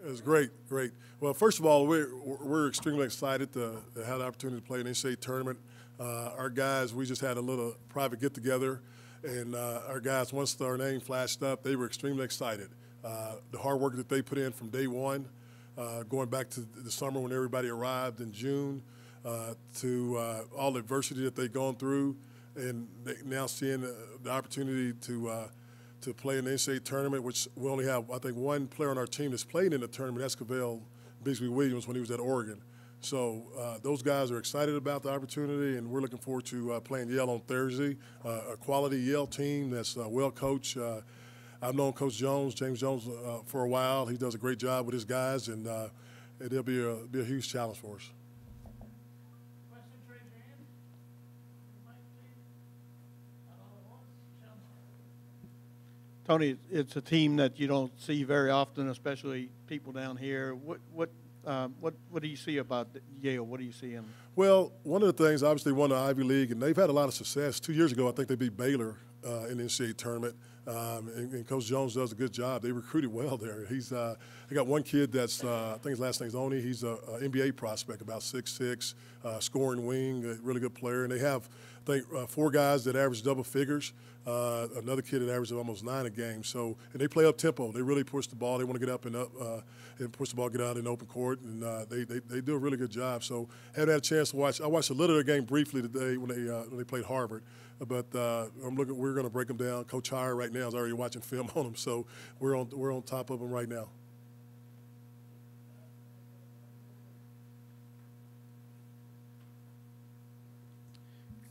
It was great, great. Well, first of all, we're extremely excited to have the opportunity to play an NCAA tournament. Our guys, we just had a little private get-together, and our guys, once our name flashed up, they were extremely excited. The hard work that they put in from day one, going back to the summer when everybody arrived in June, to all the adversity that they've gone through, and now seeing the opportunity to play in the NCAA tournament, which we only have, I think, one player on our team that's played in the tournament. That's Cavell Bigsby Williams when he was at Oregon. So those guys are excited about the opportunity, and we're looking forward to playing Yale on Thursday, a quality Yale team that's well coached. I've known Coach Jones, James Jones, for a while. He does a great job with his guys, and it'll be a huge challenge for us. Tony, it's a team that you don't see very often, especially people down here. What do you see about Yale? What do you see in? Well, one of the things, obviously, won the Ivy League, and they've had a lot of success. 2 years ago, I think they beat Baylor in the NCAA tournament, and Coach Jones does a good job. They recruited well there. They got one kid that's, I think his last name's Oni. He's a NBA prospect, about 6'6", scoring wing, a really good player. And they have, I think, 4 guys that average double figures. Another kid that averages almost 9 a game. So, and they play up tempo. They really push the ball. They want to get up and push the ball, get out in open court, and they do a really good job. So, haven't had a chance to watch. I watched a little of their game briefly today when they played Harvard. But we're going to break them down. Coach Hire right now is already watching film on them, so we're on top of them right now.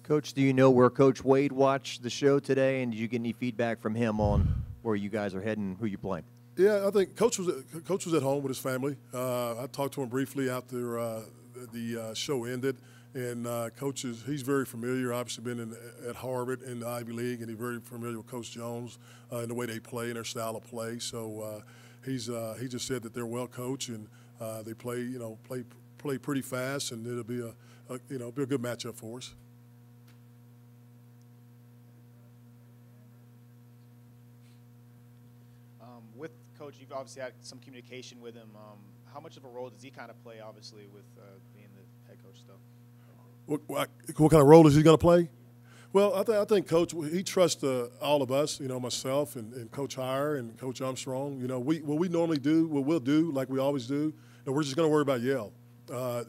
Coach, do you know where Coach Wade watched the show today, and did you get any feedback from him on where you guys are heading, who you playing? Yeah, I think Coach was at home with his family. I talked to him briefly after the show ended, and Coach he's very familiar. Obviously, been at Harvard in the Ivy League, and he's very familiar with Coach Jones and the way they play and their style of play. So he just said that they're well coached and they play pretty fast, and it'll be a good matchup for us. With Coach, you've obviously had some communication with him. How much of a role does he kind of play, obviously, with being the head coach still? What kind of role is he going to play? Well, I think Coach, he trusts all of us, myself and Coach Hire and Coach Armstrong. What we normally do, what we'll do, like we always do, and we're just going to worry about Yale.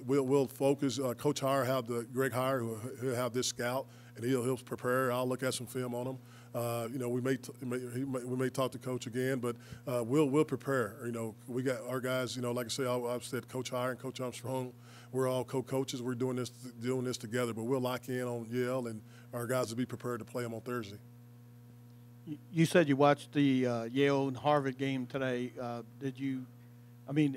We'll focus. Coach Hire have Greg Hire, who'll have this scout, and he'll prepare. I'll look at some film on him. We may talk to Coach again, but we'll prepare. We got our guys. Like I say, I've said Coach Hire and Coach Armstrong. We're all co-coaches. We're doing this together. But we'll lock in on Yale, and our guys will be prepared to play them on Thursday. You said you watched the Yale and Harvard game today.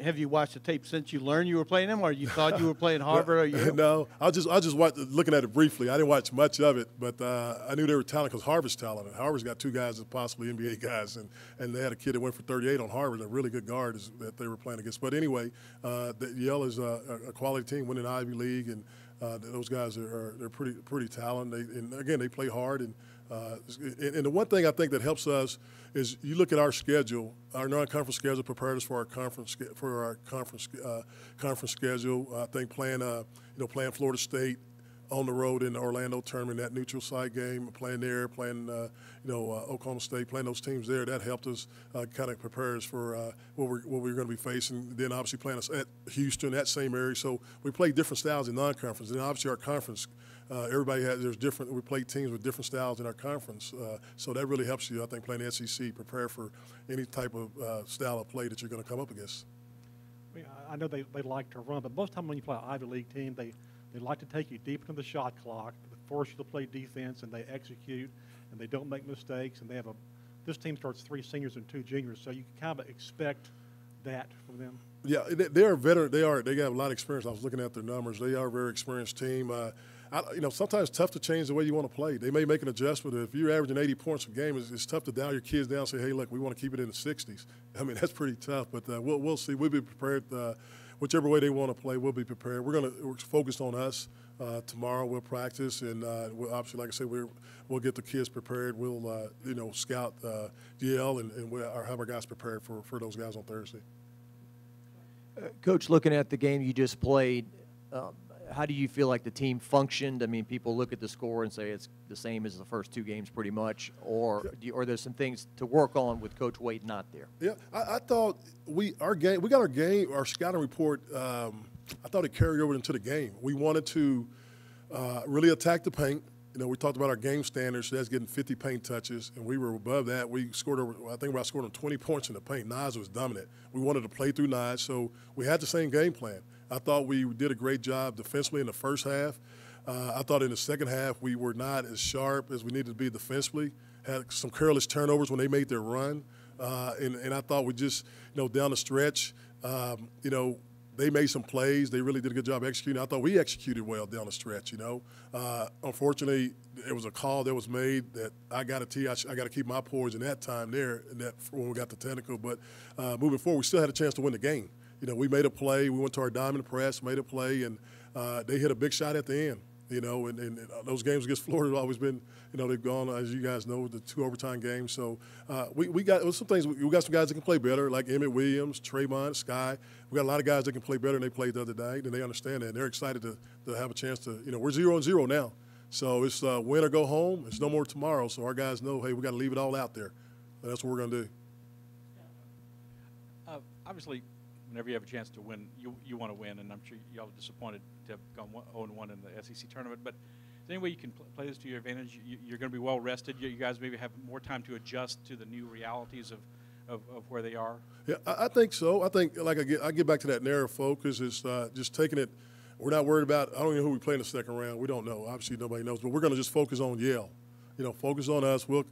Have you watched the tape since you learned you were playing them, or you thought you were playing Harvard or Yale? No, I just watched, looking at it briefly. I didn't watch much of it, but I knew they were talented because Harvard's talented. Harvard's got 2 guys that's possibly NBA guys, and they had a kid that went for 38 on Harvard, a really good guard that they were playing against. But anyway, Yale is a quality team, winning the Ivy League, and those guys they're pretty talented. And again, they play hard. And the one thing I think that helps us is you look at our schedule. Our non-conference schedule prepared us for our conference schedule. I think playing Florida State on the road in the Orlando tournament, that neutral site game, playing there, playing Oklahoma State, playing those teams there, that helped us kind of prepare us for what we're going to be facing. Then obviously playing us at Houston, that same area. So we play different styles in non-conference. And obviously our conference, we play teams with different styles in our conference. So that really helps you, I think, playing the SEC, prepare for any type of style of play that you're going to come up against. I know they like to run, but most of the time when you play an Ivy League team, they like to take you deep into the shot clock, force you to play defense, and they execute, and they don't make mistakes. And this team starts 3 seniors and 2 juniors, so you can kind of expect that from them. Yeah, they are veteran. They have a lot of experience. I was looking at their numbers. They are a very experienced team. Sometimes it's tough to change the way you want to play. They may make an adjustment. If you're averaging 80 points a game, it's tough to dial your kids down and say, hey, look, we want to keep it in the 60s. That's pretty tough, but we'll see. We'll be prepared. Whichever way they want to play, we'll be prepared. We're focused on us. Tomorrow we'll practice, and we'll obviously, like I said, we'll get the kids prepared. We'll scout Yale, and we'll have our guys prepared for those guys on Thursday. Coach, looking at the game you just played, how do you feel like the team functioned? I mean, people look at the score and say it's the same as the first two games pretty much, or there's some things to work on with Coach Wade not there? Yeah, I thought we got our scouting report. I thought it carried over into the game. We wanted to really attack the paint. You know, we talked about our game standards. So that's getting 50 paint touches, and we were above that. We scored over. I think I scored on 20 points in the paint. Nas was dominant. We wanted to play through Nas, so we had the same game plan. I thought we did a great job defensively in the first half. I thought in the second half we were not as sharp as we needed to be defensively. Had some careless turnovers when they made their run, and I thought we just, down the stretch, they made some plays. They really did a good job executing. I thought we executed well down the stretch, Unfortunately, it was a call that was made that I got to tee. I got to keep my poise in that time there, when we got the technical. But moving forward, we still had a chance to win the game. We made a play. We went to our diamond press, made a play, and they hit a big shot at the end. And those games against Florida have always been, they've gone, as you guys know, the 2 overtime games. So we got some things. We got some guys that can play better, like Emmett Williams, Trayvon, Sky. We got a lot of guys that can play better than they played the other night, and they understand that. And they're excited to have a chance to, we're 0-0 now. So it's win or go home. It's no more tomorrow. So our guys know, hey, we got to leave it all out there. And that's what we're going to do. Obviously, whenever you have a chance to win, you want to win, and I'm sure y'all are disappointed to have gone 0-1 in the SEC tournament. But is there any way you can play this to your advantage? You're going to be well rested. You guys maybe have more time to adjust to the new realities of where they are. Yeah, I think so. I think, like I get back to that narrow focus. Is just taking it. We're not worried about. I don't know who we play in the second round. We don't know. Obviously, nobody knows. But we're going to just focus on Yale. Focus on us. We'll,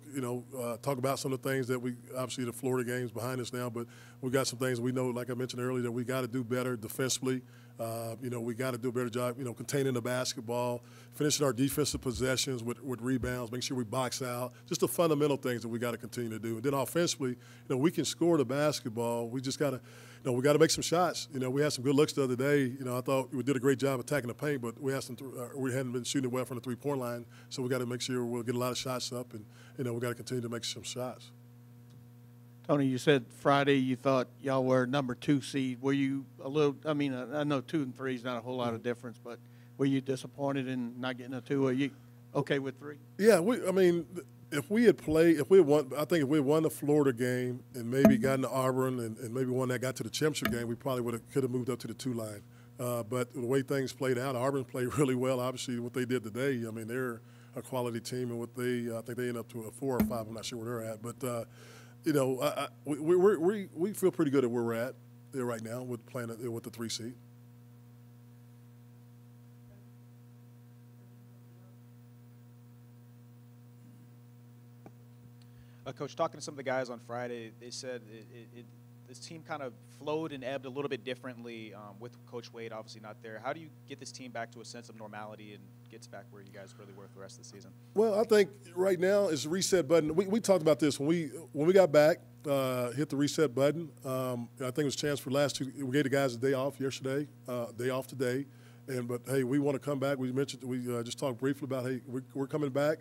talk about some of the things that we, obviously the Florida game's behind us now, but we got some things we know, like I mentioned earlier, that we got to do better defensively. We got to do a better job, containing the basketball, finishing our defensive possessions with rebounds, make sure we box out, just the fundamental things that we got to continue to do. And then offensively, we can score the basketball. We just got to, we got to make some shots. We had some good looks the other day. I thought we did a great job attacking the paint, but we hadn't been shooting well from the three-point line, so we got to make sure we'll get a lot of shots up, and we got to continue to make some shots. Tony, you said Friday you thought y'all were number 2 seed. Were you a little? I mean, I know 2 and 3 is not a whole lot of difference, but were you disappointed in not getting a 2? Are you okay with 3? Yeah, if we had won, I think if we had won the Florida game and maybe gotten to Auburn and maybe one that got to the championship game, we probably could have moved up to the 2 line. But the way things played out, Auburn played really well. Obviously, what they did today, they're a quality team, and I think they ended up to a 4 or 5. I'm not sure where they're at, but we feel pretty good at where we're at there right now with playing with the 3 seed. Coach, talking to some of the guys on Friday, they said this team kind of flowed and ebbed a little bit differently with Coach Wade obviously not there. How do you get this team back to a sense of normality and gets back where you guys really were for the rest of the season? Well, I think right now is the reset button. We talked about this when we got back, hit the reset button. I think it was a chance for last 2. We gave the guys a day off yesterday, day off today. But hey, we want to come back. We just talked briefly about, hey, we're coming back,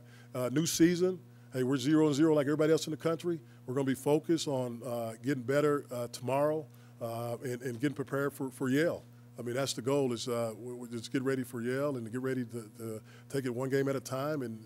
new season. Hey, we're 0-0 like everybody else in the country. We're going to be focused on getting better tomorrow and getting prepared for Yale. I mean, that's the goal is we just get ready for Yale and to get ready to take it one game at a time. And,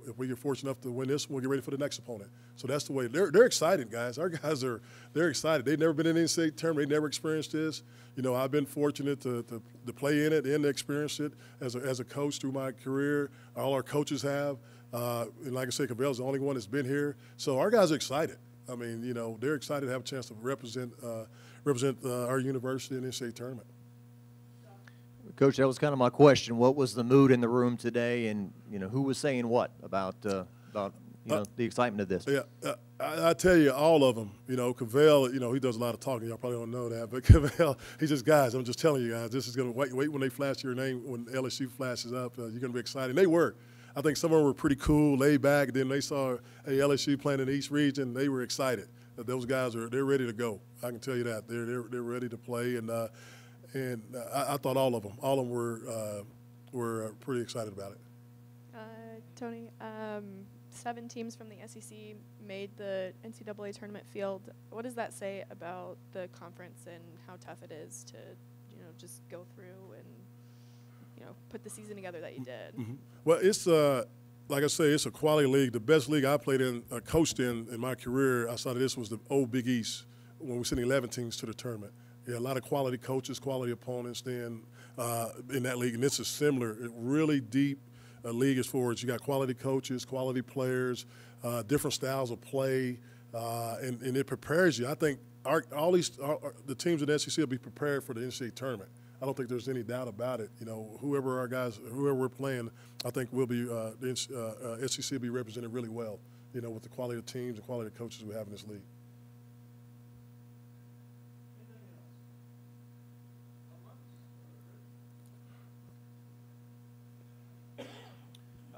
if we get fortunate enough to win this one, we'll get ready for the next opponent. So that's the way. They're excited, guys. Our guys they're excited. They've never been in an NCAA tournament. They've never experienced this. I've been fortunate to play in it and to experience it as a coach through my career. All our coaches have. And like I said, Cavell's the only one that's been here. So our guys are excited. I mean, they're excited to have a chance to represent our university in the NCAA tournament. Coach, that was kind of my question. What was the mood in the room today, and who was saying what about the excitement of this? Yeah, I tell you, all of them. Cavell, he does a lot of talking. Y'all probably don't know that, but Cavell, he's just guys. I'm just telling you guys, this is going to wait when they flash your name when LSU flashes up. You're going to be excited. And they were. I think some of them were pretty cool, laid back. Then they saw LSU playing in the East region. They were excited. Those guys they're ready to go. I can tell you that they're ready to play. And I thought all of them were pretty excited about it. Tony, 7 teams from the SEC made the NCAA tournament field. What does that say about the conference and how tough it is to, just go through and, put the season together that you did? Mm-hmm. Well, it's like I say, it's a quality league. The best league I played in, coached in my career outside of this was the old Big East when we sent 11 teams to the tournament. Yeah, a lot of quality coaches, quality opponents then in that league, and this is similar, really deep league as far as you got quality coaches, quality players, different styles of play, and it prepares you. I think the teams in the SEC will be prepared for the NCAA tournament. I don't think there's any doubt about it. Whoever we're playing, I think will be the SEC will be represented really well. With the quality of teams and quality of coaches we have in this league.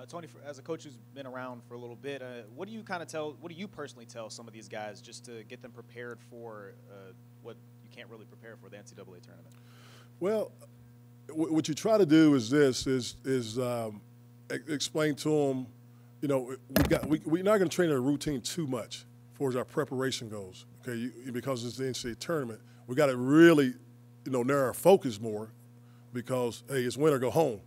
Tony, as a coach who's been around for a little bit, what do you personally tell some of these guys just to get them prepared for what you can't really prepare for, the NCAA tournament? Well, what you try to do is explain to them, we're not going to train a routine too much as far as our preparation goes, okay? Because it's the NCAA tournament, we got to really, narrow our focus more because, hey, it's win or go home.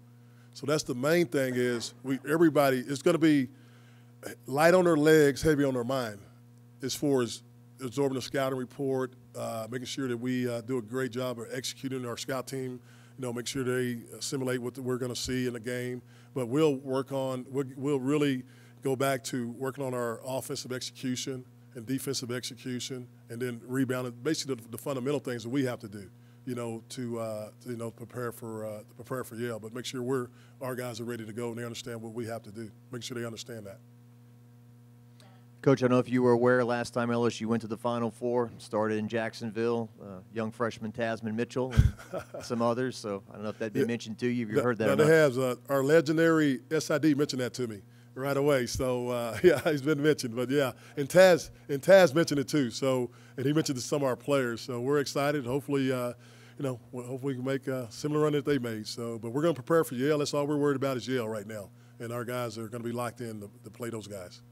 So that's the main thing is everybody is going to be light on their legs, heavy on their mind as far as absorbing the scouting report, making sure that we do a great job of executing our scout team, make sure they assimilate what we're going to see in the game. But we'll really go back to working on our offensive execution and defensive execution and then rebounding, basically the fundamental things that we have to do. To prepare for Yale, but make sure our guys are ready to go and they understand what we have to do. Make sure they understand that. Coach, I don't know if you were aware last time LSU went to the Final Four, started in Jacksonville, young freshman Tasman Mitchell and some others. So I don't know if that'd been mentioned to you. If you heard that? No, they have. Our legendary SID mentioned that to me right away. So he's been mentioned. But yeah, and Taz mentioned it too. So and he mentioned to some of our players. So we're excited. Hopefully. Hopefully we can make a similar run that they made. So, but we're going to prepare for Yale. That's all we're worried about is Yale right now. And our guys are going to be locked in to play those guys.